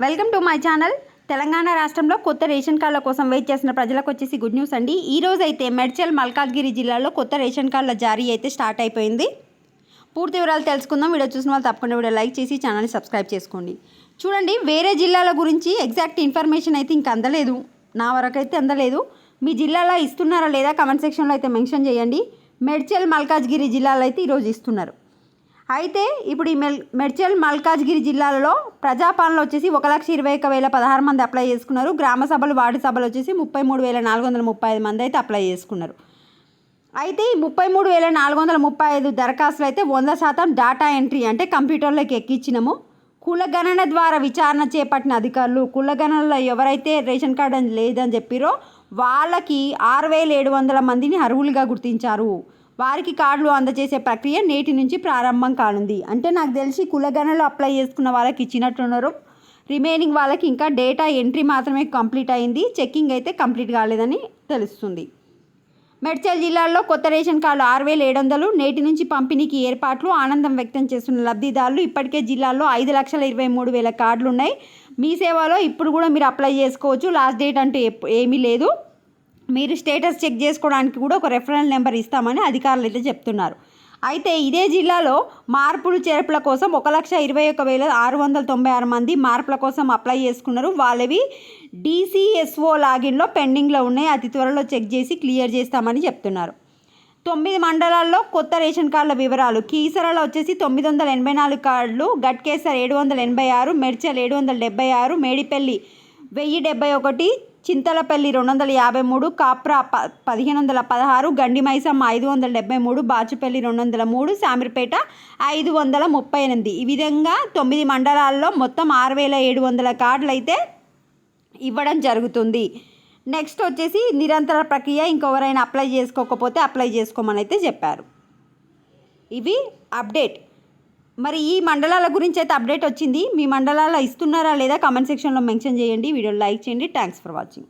Welcome to my channel. Telangana రాష్ట్రంలో కొత్త ration కార్డుల కోసం వెయిట్ చేసిన ప్రజలకు వచ్చేసి గుడ్ న్యూస్ అండి. ఈ రోజు అయితే మేడ్చల్ మల్కాజ్గిరి జిల్లాలో కొత్త రేషన్ కార్డుల జారీ అయితే స్టార్ట్ అయిపోయింది. పూర్తి వివరాలు తెలుసుకుందాం. వీడియో చూసిన వాళ్ళు తప్పకుండా వీడియో లైక్ చేసి ఛానల్ని సబ్స్క్రైబ్ చేసుకోండి. చూడండి, వేరే జిల్లాల గురించి ఎగ్జాక్ట్ ఇన్ఫర్మేషన్ అయితే ఇంకా అందలేదు, నా వరకు అయితే అందలేదు. మీ జిల్లాలో ఇస్తున్నారా లేదా కామెంట్ సెక్షన్లో అయితే మెన్షన్ చేయండి. మేడ్చల్ మల్కాజ్గిరి జిల్లాలో అయితే ఈరోజు ఇస్తున్నారు. అయితే ఇప్పుడు ఈ మేడ్చల్ మల్కాజ్గిరి జిల్లాలో ప్రజాపాలన వచ్చేసి 1,21,016 మంది అప్లై చేసుకున్నారు. గ్రామ సభలు వార్డు సభలు వచ్చేసి 33,435 మంది అయితే అప్లై చేసుకున్నారు. అయితే ఈ 33,435 దరఖాస్తులు అయితే 100% డాటా ఎంట్రీ అంటే కంప్యూటర్లోకి ఎక్కించినాము. కులగణన ద్వారా విచారణ చేపట్టిన అధికారులు కులగణనలో ఎవరైతే రేషన్ కార్డు లేదని చెప్పిరో వాళ్ళకి 6,700 మందిని అర్హులుగా గుర్తించారు. వారికి కార్డులు అందజేసే ప్రక్రియ నేటి నుంచి ప్రారంభం కానుంది. అంటే నాకు తెలిసి కులగణనలో అప్లై చేసుకున్న వాళ్ళకి ఇచ్చినట్టున్నారు. రిమైనింగ్ వాళ్ళకి ఇంకా డేటా ఎంట్రీ మాత్రమే కంప్లీట్ అయింది, చెక్కింగ్ అయితే కంప్లీట్ కాలేదని తెలుస్తుంది. మేడ్చల్ జిల్లాలో కొత్త రేషన్ కార్డులు 6,700 నేటి నుంచి పంపిణీకి ఏర్పాట్లు. ఆనందం వ్యక్తం చేస్తున్న లబ్ధిదారులు. ఇప్పటికే జిల్లాలో 5,23,000 కార్డులు ఉన్నాయి. మీ సేవలో ఇప్పుడు కూడా మీరు అప్లై చేసుకోవచ్చు. లాస్ట్ డేట్ అంటే ఏమీ లేదు. మీరు స్టేటస్ చెక్ చేసుకోవడానికి కూడా ఒక రెఫరెన్స్ నెంబర్ ఇస్తామని అధికారులు అయితే చెప్తున్నారు. అయితే ఇదే జిల్లాలో మార్పులు చేర్పుల కోసం 1,21,696 మంది మార్పుల కోసం అప్లై చేసుకున్నారు. వాళ్ళవి DCSO లాగిన్లో పెండింగ్లో ఉన్నాయి. అతి త్వరలో చెక్ చేసి క్లియర్ చేస్తామని చెప్తున్నారు. 9 మండలాల్లో కొత్త రేషన్ కార్డుల వివరాలు. కీసరలో వచ్చేసి 984 కార్డులు, గట్కేసర్ 786, మేడ్చల్ 776, మేడిపల్లి 1071, చింతలపల్లి 253, కాప్రా 1,516, గండిమైసం 573, బాచుపల్లి 203, శామిర్పేట 538. ఈ విధంగా 9 మండలాల్లో మొత్తం 6,700 కార్డులు అయితే ఇవ్వడం జరుగుతుంది. నెక్స్ట్ వచ్చేసి నిరంతర ప్రక్రియ. ఇంకెవరైనా అప్లై చేసుకోకపోతే అప్లై చేసుకోమని అయితే చెప్పారు. ఇవి అప్డేట్. మరి ఈ మండలాల గురించి అయితే అప్డేట్ వచ్చింది. మీ మండలాల్లో ఇస్తున్నారా లేదా కామెంట్ సెక్షన్లో మెన్షన్ చేయండి. వీడియో లైక్ చేయండి. Thanks for watching.